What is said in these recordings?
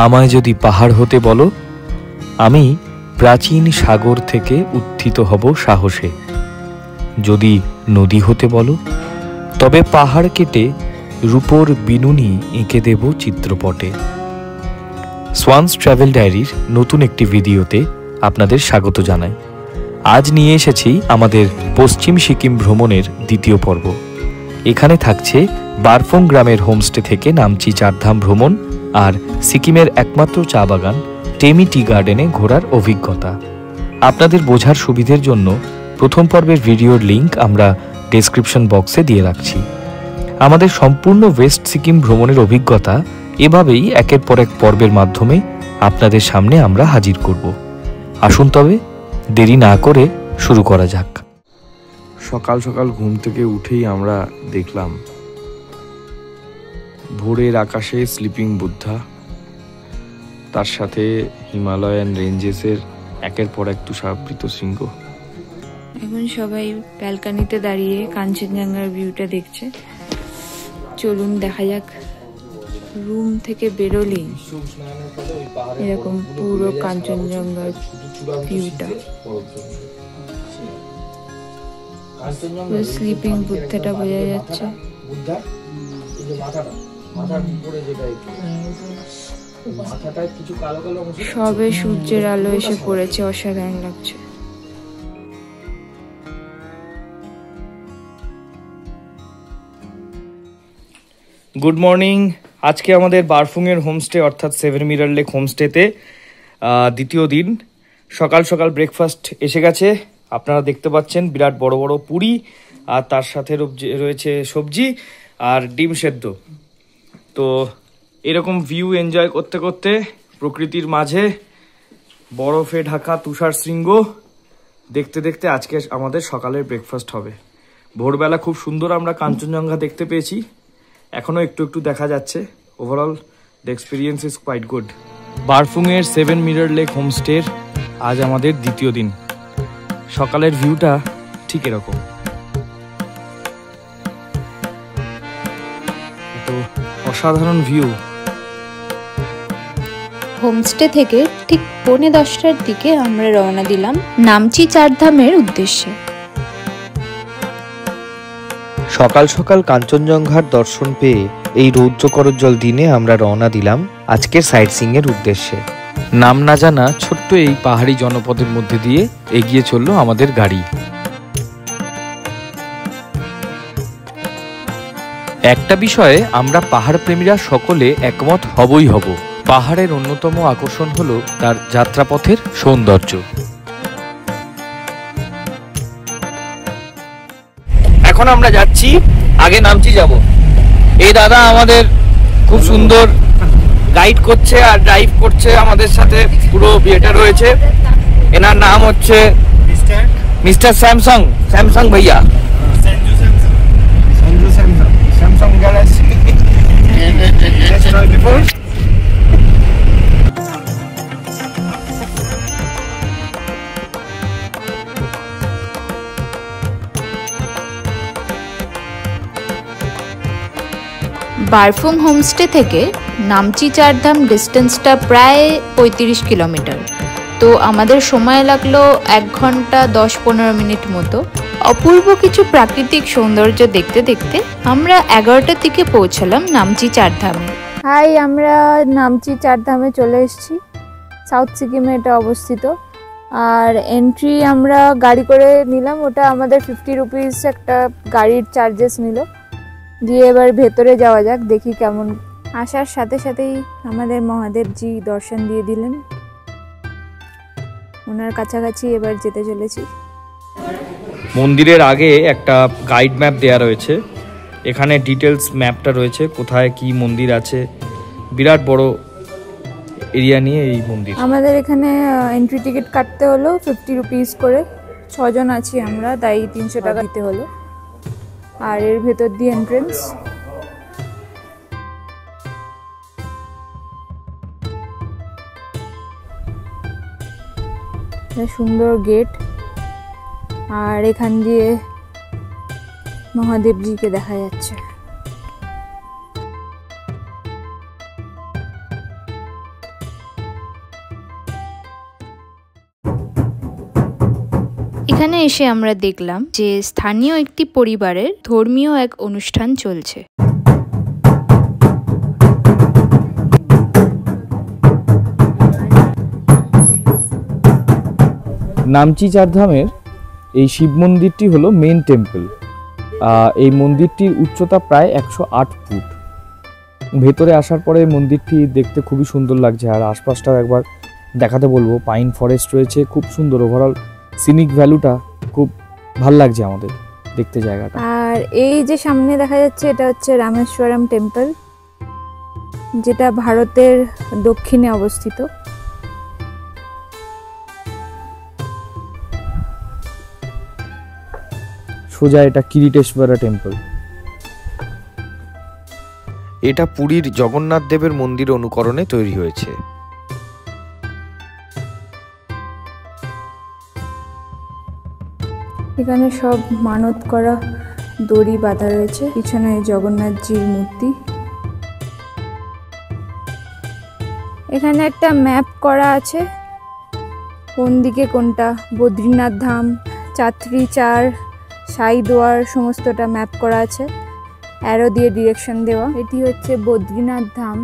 আমায় যদি পাহাড় হতে বলো, আমি প্রাচীন সাগর থেকে উত্থিত হব সাহসে। যদি নদী হতে বলো, তবে পাহাড় কেটে রূপোর বিনুনি এঁকে দেব চিত্রপটে। সোয়ানস ট্রাভেল ডায়েরির নতুন একটি ভিডিওতে আপনাদের স্বাগত জানাই। আজ নিয়ে এসেছি আমাদের পশ্চিম সিকিম ভ্রমণের দ্বিতীয় পর্ব। এখানে থাকছে বারফং গ্রামের হোমস্টে থেকে নামচি চারধাম ভ্রমণ আর সিকিমের একমাত্র চা বাগান টেমি টি গার্ডেনে ঘোরার অভিজ্ঞতা। আপনাদের বোঝার সুবিধের জন্য প্রথম পর্বের ভিডিওর লিঙ্ক আমরা ডেসক্রিপশন বক্সে দিয়ে রাখছি। আমাদের সম্পূর্ণ ওয়েস্ট সিকিম ভ্রমণের অভিজ্ঞতা এভাবেই একের পর এক পর্বের মাধ্যমে আপনাদের সামনে আমরা হাজির করব। আসুন তবে দেরি না করে শুরু করা যাক। সকাল সকাল ঘুম থেকে উঠেই আমরা দেখলাম ভোরের আকাশে স্লিপিং বুদ্ধা, তার সাথে হিমালয়ান রেঞ্জেসের একের পর এক তুষারাবৃত শৃঙ্গ। এখন সবাই ব্যালকনিতে দাঁড়িয়ে কাঞ্চনজঙ্ঘার ভিউটা দেখছে। চলুন দেখা যাক। রুম থেকে বেরোলেই এরকম পুরো কাঞ্চনজঙ্ঘার ভিউটা, স্লিপিং বুদ্ধাটা বোঝা যাচ্ছে। সবে সূর্যের আলো এসে পড়েছে, অসাধারণ লাগছে। Good morning. আজকে আমাদের বারফুংয়ের হোমস্টে অর্থাৎ 7 মিরার লেক হোমস্টেতে দ্বিতীয় দিন। সকাল সকাল ব্রেকফাস্ট এসে গেছে। আপনারা দেখতে পাচ্ছেন বিরাট বড় বড় পুরি, আর তার সাথে রয়েছে সবজি আর ডিম সেদ্ধ। তো এরকম ভিউ এনজয় করতে করতে প্রকৃতির মাঝে বরফে ঢাকা তুষার শৃঙ্গ দেখতে দেখতে আজকে আমাদের সকালের ব্রেকফাস্ট হবে। ভোরবেলা খুব সুন্দর আমরা কাঞ্চনজঙ্ঘা দেখতে পেয়েছি, এখনো একটু একটু দেখা যাচ্ছে। Overall the experience is quite good. বারফুংয়ের 7 মিরার লেক হোমস্টের আজ আমাদের দ্বিতীয় দিন। সকালের ভিউটা ঠিক এরকম। তো অসাধারণ ভিউ। হোমস্টে থেকে ঠিক 9:45টার দিকে আমরা রওনা দিলাম নামচি চারধামের উদ্দেশ্যে। সকাল সকাল কাঞ্চনজঙ্ঘার দর্শন পেয়ে এই রৌদ্রকরোজ্জ্বল দিনে আমরা রওনা দিলাম আজকের সাইট সিইং এর উদ্দেশ্যে। নাম না জানা ছোট্ট এই পাহাড়ি জনপদের মধ্যে দিয়ে এগিয়ে চলল আমাদের গাড়ি। একটা বিষয়ে আমরা পাহাড় প্রেমীরা সকলে একমত হবই হব, পাহাড়ের অন্যতম আকর্ষণ হলো তার যাত্রাপথের সৌন্দর্য। এখন আমরা যাচ্ছি, আগে নামচি যাব। এই দাদা আমাদের খুব সুন্দর গাইড করছে আর ড্রাইভ করছে আমাদের সাথে, পুরো বিয়েটা রয়েছে। এনার নাম হচ্ছে মিস্টার স্যামসাং। স্যামসাং ভাইয়া, স্যামসাং গ্যালাক্সি। বারফুং হোমস্টে থেকে নামচি চারধাম ডিস্টেন্সটা প্রায় 35 কিলোমিটার। তো আমাদের সময় লাগলো 1 ঘন্টা 10-15 মিনিট মতো। অপূর্ব কিছু প্রাকৃতিক সৌন্দর্য দেখতে দেখতে আমরা 11টার দিকে পৌঁছালাম নামচি চারধামে। হাই, আমরা নামচি চারধামে চলে এসেছি। সাউথ সিকিমে এটা অবস্থিত। আর এন্ট্রি আমরা গাড়ি করে নিলাম, ওটা আমাদের 50 রুপিস একটা গাড়ির চার্জেস নিল। দিয়ে এবার ভেতরে যাওয়া যাক, দেখি কেমন। আসার সাথে সাথেই আমাদের মহাদেবজি দর্শন দিয়ে দিলেন। ওনার কাছাকাছি এবার যেতে চলেছি। মন্দিরের আগে একটা গাইড ম্যাপ দেয়া রয়েছে, এখানে ডিটেলস ম্যাপটা রয়েছে, কোথায় কি মন্দির আছে। বিরাট বড় এরিয়া নিয়ে এই মন্দির। আমাদের এখানে এন্ট্রি টিকিট কাটতে হলো 50 রুপিস করে। 6 জন আছি আমরা, তাই 300 টাকা দিতে হলো। আর এর ভেতর দিয়ে এন্ট্রেন্স। সুন্দর গেট, আর এখান দিয়ে মহাদেবজিকে দেখা যাচ্ছে। এখানে এসে আমরা দেখলাম যে স্থানীয় একটি পরিবারের ধর্মীয় এক অনুষ্ঠান চলছে। নামচি চারধামের এই শিব মন্দিরটি হলো মেন টেম্পল। এই মন্দিরটির উচ্চতা প্রায় 108 ফুট। ভেতরে আসার পরে মন্দিরটি দেখতে খুবই সুন্দর লাগছে, আর আশপাশটাও একবার দেখাতে বলবো। পাইন ফরেস্ট রয়েছে, খুব সুন্দর। ওভারঅল সিনিক ভ্যালুটা খুব ভাল লাগছে আমাদের দেখতে জায়গাটা। আর এই যে সামনে দেখা যাচ্ছে এটা হচ্ছে রামেশ্বরম টেম্পল, যেটা ভারতের দক্ষিণে অবস্থিত। সোজা এটা কিরিটেশ্বরা টেম্পল। এটা পুরীর জগন্নাথ দেবের মন্দির অনুকরণে তৈরি হয়েছে। এখানে সব মানত করা দড়ি বাঁধা রয়েছে, পিছনে জগন্নাথজির মূর্তি। এখানে একটা ম্যাপ করা আছে, কোন দিকে কোনটা, বদ্রীনাথ ধাম, চাত্রী চার, সাইদোয়ার, সমস্তটা ম্যাপ করা আছে, অ্যারো দিয়ে ডিরেকশন দেওয়া। এটি হচ্ছে বদ্রীনাথ ধাম।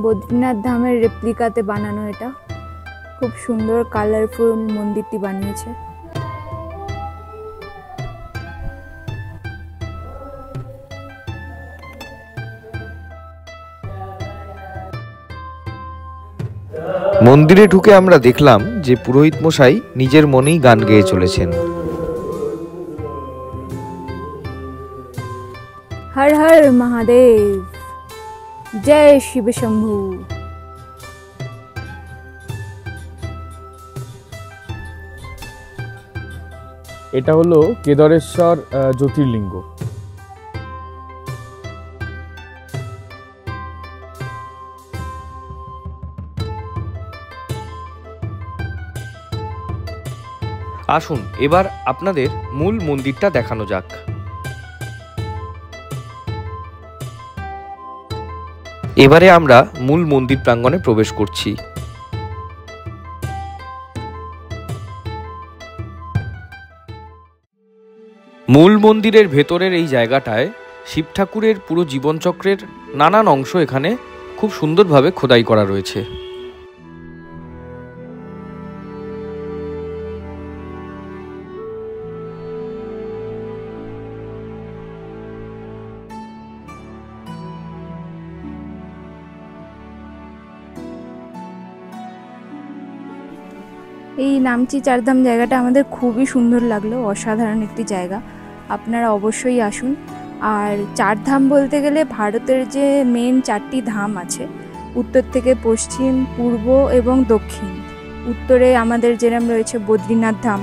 বদ্রীনাথ ধামের রেপ্লিকাতে বানানো এটা, খুব সুন্দর কালারফুল মন্দিরটি বানিয়েছে। মন্দিরে ঢুকে আমরা দেখলাম যে পুরোহিত মশাই নিজের মনেই গান গেয়ে চলেছেন। হর হর মহাদেব, জয় শিব শম্ভু। এটা হলো কেদারেশ্বর জ্যোতির্লিঙ্গ। আসুন এবার আপনাদের মূল মন্দিরটা দেখানো যাক। এবারে আমরা মূল মন্দির প্রাঙ্গণে প্রবেশ করছি। মূল মন্দিরের ভেতরের এই জায়গাটায় শিব ঠাকুরের পুরো জীবনচক্রের নানান অংশ এখানে খুব সুন্দরভাবে খোদাই করা রয়েছে। এই নামচি চারধাম জায়গাটা আমাদের খুবই সুন্দর লাগলো, অসাধারণ একটি জায়গা। আপনারা অবশ্যই আসুন। আর চারধাম বলতে গেলে ভারতের যে মেন 4টি ধাম আছে, উত্তর থেকে পশ্চিম, পূর্ব এবং দক্ষিণ। উত্তরে আমাদের যেরকম রয়েছে বদ্রীনাথ ধাম,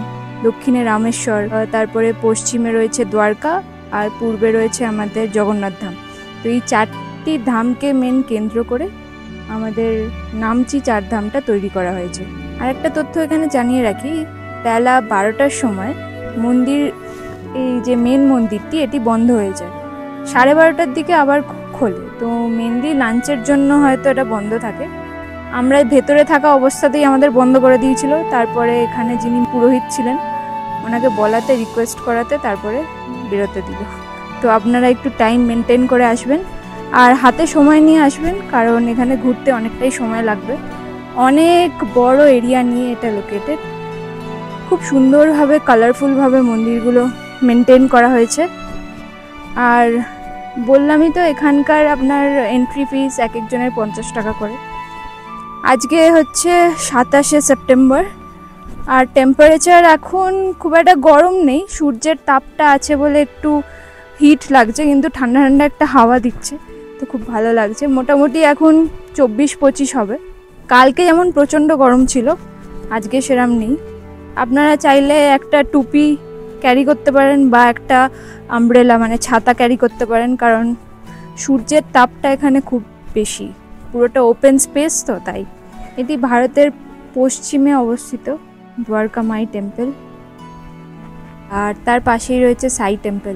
দক্ষিণে রামেশ্বর, তারপরে পশ্চিমে রয়েছে দ্বারকা, আর পূর্বে রয়েছে আমাদের জগন্নাথ ধাম। তো এই 4টি ধামকে মেন কেন্দ্র করে আমাদের নামচি চারধামটা তৈরি করা হয়েছে। আর একটা তথ্য এখানে জানিয়ে রাখি, বেলা 12টার সময় মন্দির, এই যে মেন মন্দিরটি, এটি বন্ধ হয়ে যায়। 12:30টার দিকে আবার খোলে। তো মেনলি লাঞ্চের জন্য হয়তো এটা বন্ধ থাকে। আমরা ভেতরে থাকা অবস্থাতেই আমাদের বন্ধ করে দিয়েছিল। তারপরে এখানে যিনি পুরোহিত ছিলেন, ওনাকে বলাতে, রিকোয়েস্ট করাতে তারপরে বেরোতে দিল। তো আপনারা একটু টাইম মেনটেন করে আসবেন, আর হাতে সময় নিয়ে আসবেন, কারণ এখানে ঘুরতে অনেকটাই সময় লাগবে। অনেক বড় এরিয়া নিয়ে এটা লোকেটেড। খুব সুন্দরভাবে, কালারফুলভাবে মন্দিরগুলো মেনটেন করা হয়েছে। আর বললামই তো, এখানকার আপনার এন্ট্রি ফিস এক একজনের 50 টাকা করে। আজকে হচ্ছে 27শে সেপ্টেম্বর, আর টেম্পারেচার এখন খুব একটা গরম নেই, সূর্যের তাপটা আছে বলে একটু হিট লাগছে, কিন্তু ঠান্ডা ঠান্ডা একটা হাওয়া দিচ্ছে, তো খুব ভালো লাগছে। মোটামুটি এখন 24-25 হবে। কালকে যেমন প্রচণ্ড গরম ছিল, আজকে সেরম নেই। আপনারা চাইলে একটা টুপি ক্যারি করতে পারেন, বা একটা আমব্রেলা মানে ছাতা ক্যারি করতে পারেন, কারণ সূর্যের তাপটা এখানে খুব বেশি। পুরোটা ওপেন স্পেস, তো তাই। এটি ভারতের পশ্চিমে অবস্থিত দ্বারকা মাই টেম্পল, আর তার পাশেই রয়েছে সাই টেম্পল।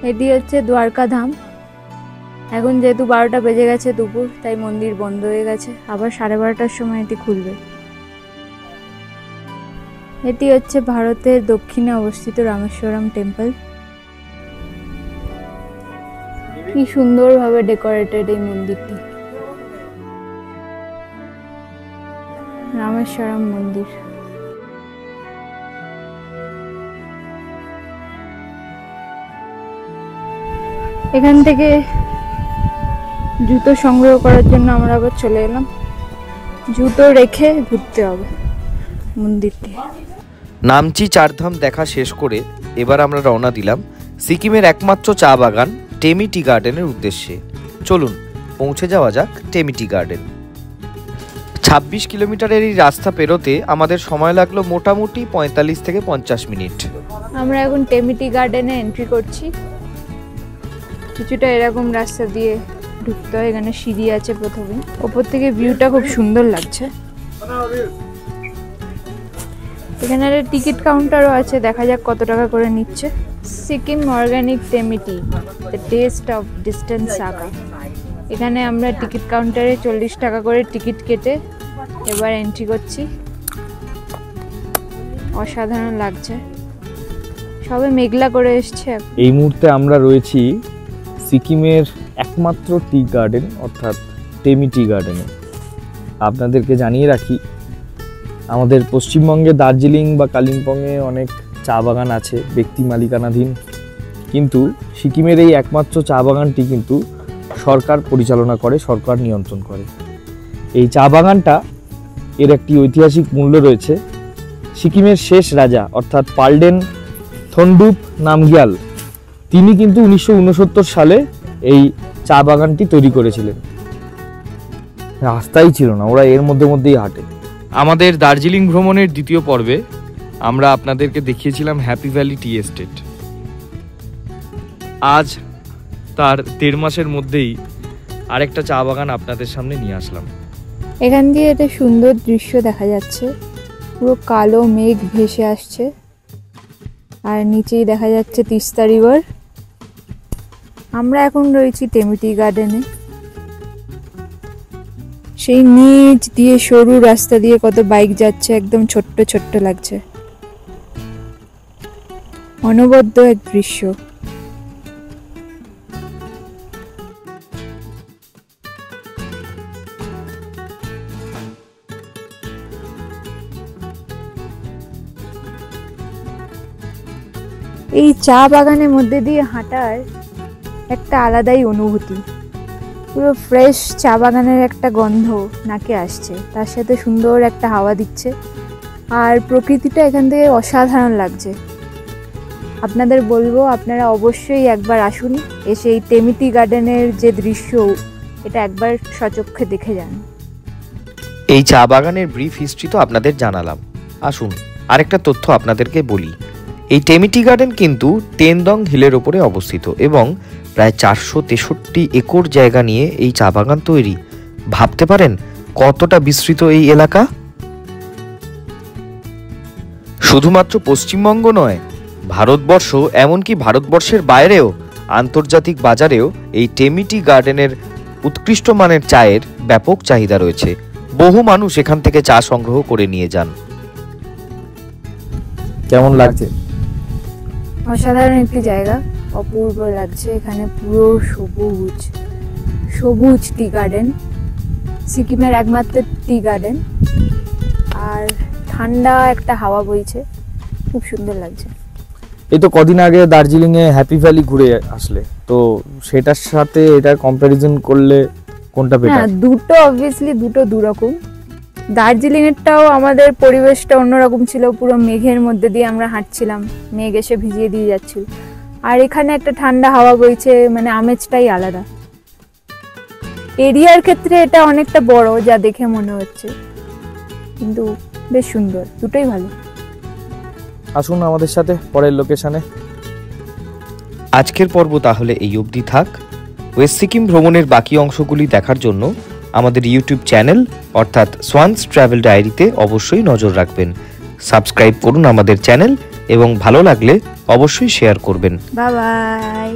এটি হচ্ছে দ্বারকা ধাম। এখন যেহেতু 12টা বেজে গেছে দুপুর, তাই মন্দির বন্ধ হয়ে গেছে। আবার 12:30টার সময় এটি খুলবে। এটি হচ্ছে ভারতের দক্ষিণে অবস্থিত রামেশ্বরম টেম্পল। কি সুন্দরভাবে ডেকোরেটেড এই মন্দিরটি। রামেশ্বরম মন্দির। এখান থেকে জুতো সংগ্রহ করার জন্য আমরা আবার চলে এলাম। জুতো রেখে ঘুরতে হবে মন্দিরটি। নামচি চারধাম দেখা শেষ করে এবার আমরা রওনা দিলাম সিকিমের একমাত্র চা বাগান টেমি টি গার্ডেনের উদ্দেশ্যে। চলুন পৌঁছে যাওয়া যাক টেমি টি গার্ডেন। 26 কিলোমিটারের এই রাস্তা পেরোতে আমাদের সময় লাগলো মোটামুটি 45 থেকে 50 মিনিট। আমরা এখন টেমি টি গার্ডেনে এন্ট্রি করছি। কিছুটা এরকম রাস্তা দিয়ে ঢুকতে হয়। এখানে সিঁড়ি আছে প্রথমে। ওপর থেকে ভিউটা খুব সুন্দর লাগছে। এখানে একটা টিকিট কাউন্টারও আছে, দেখা যাক কত টাকা করে নিচ্ছে। Sikkim organic Tammy T, the test of distance Saga. এখানে আমরা টিকিট কাউন্টারে 40 টাকা করে টিকিট কেটে এবার এন্ট্রি করছি। অসাধারণ লাগছে, সবে মেঘলা করে এসছে। এই মুহূর্তে আমরা রয়েছি সিকিমের একমাত্র টি গার্ডেন অর্থাৎ টেমি টি গার্ডেনে। আপনাদেরকে জানিয়ে রাখি, আমাদের পশ্চিমবঙ্গে দার্জিলিং বা কালিম্পংয়ে অনেক চা বাগান আছে ব্যক্তি মালিকানাধীন, কিন্তু সিকিমের এই একমাত্র চা বাগানটি কিন্তু সরকার পরিচালনা করে, সরকার নিয়ন্ত্রণ করে। এই চা বাগানটা এর একটি ঐতিহাসিক মূল্য রয়েছে। সিকিমের শেষ রাজা অর্থাৎ পালডেন থন্ডুপ নামগিয়াল, তিনি কিন্তু 1969 সালে এই চা বাগানটি তৈরি করেছিলেন। রাস্তাই ছিল না, ওরা এর মধ্যেই হাঁটে। আমাদের দার্জিলিং ভ্রমণের দ্বিতীয় পর্বে আমরা আপনাদেরকে দেখিয়েছিলাম হ্যাপি ভ্যালি টি এস্টেট। আজ তার 1.5 মাসের মধ্যেই আরেকটা চা বাগান আপনাদের সামনে নিয়ে আসলাম। এখান দিয়ে একটা সুন্দর দৃশ্য দেখা যাচ্ছে। পুরো কালো মেঘ ভেসে আসছে, আর নিচেই দেখা যাচ্ছে তিস্তা রিভার। আমরা এখন রয়েছি টেমি টি গার্ডেনে। সেই নিচ দিয়ে সরু রাস্তা দিয়ে কত বাইক যাচ্ছে, একদম ছোট্ট ছোট্ট লাগছে। অনবদ্য এক দৃশ্য। এই চা বাগানের মধ্যে দিয়ে হাঁটার একটা আলাদাই অনুভূতি। পুরো ফ্রেশ চা বাগানের একটা গন্ধ নাকে আসছে, তার সাথে সুন্দর একটা হাওয়া দিচ্ছে, আর প্রকৃতিটা এখান থেকে অসাধারণ লাগছে। আপনাদের বলবো আপনারা অবশ্যই একবার আসুন, এসে এই টেমি টি গার্ডেনের যে দৃশ্য এটা একবার সচক্ষে দেখে যান। এই চা বাগানের ব্রিফ হিস্ট্রি তো আপনাদের জানালাম। আসুন আরেকটা তথ্য আপনাদেরকে বলি। এই টেমি টি গার্ডেন কিন্তু টেনদং হিলের ওপরে অবস্থিত এবং প্রায় 463 একর জায়গা নিয়ে এই চা বাগান তৈরি। ভাবতে পারেন কতটা বিস্তৃত এই এলাকা। শুধুমাত্র পশ্চিমবঙ্গ নয়, ভারতবর্ষ এমনকি ভারতবর্ষের বাইরেও আন্তর্জাতিক বাজারেও এই টেমি টি গার্ডেনের উৎকৃষ্ট মানের চায়ের ব্যাপক চাহিদা রয়েছে। বহু মানুষ এখান থেকে চা সংগ্রহ করে নিয়ে যান। কেমন লাগছে? অসাধারণ একটি জায়গা, অপূর্ব লাগছে। এখানে পুরো সবুজ সবুজ টি গার্ডেন, সিকিমের একমাত্র টি গার্ডেন, আর ঠান্ডা একটা হাওয়া বইছে, খুব সুন্দর লাগছে। এই তো কদিন আগে দার্জিলিংয়ে হ্যাপি ভ্যালি ঘুরে আসলে, তো সেটার সাথে এটার কম্প্যারিজন করলে কোনটা বেটার? হ্যাঁ, দুটো অবভিয়াসলি দুটো দুরকম। দার্জিলিংয়েরটাও আমাদের পরিবেশটা অন্যরকম ছিল, পুরো মেঘের মধ্যে দিয়ে আমরা হাঁটছিলাম, মেঘ এসে ভিজিয়ে দিয়ে যাচ্ছিল। আর এখানে একটা ঠান্ডা হাওয়া বইছে, মানে আমেজটাই আলাদা। এরিয়ার ক্ষেত্রে এটা অনেকটা বড় যা দেখে মনে হচ্ছে, কিন্তু বেশ সুন্দর, দুটোই ভালো। আসুন আমাদের সাথে পরের লোকেশনে। আজকের পর্ব তাহলে এই অবধি থাক। ওয়েস্ট সিকিম ভ্রমণের বাকি অংশগুলি দেখার জন্য আমাদের ইউটিউব চ্যানেল অর্থাৎ সোয়ানস ট্রাভেল ডায়েরিতে অবশ্যই নজর রাখবেন। সাবস্ক্রাইব করুন আমাদের চ্যানেল এবং ভালো লাগলে অবশ্যই শেয়ার করবেন। Bye bye.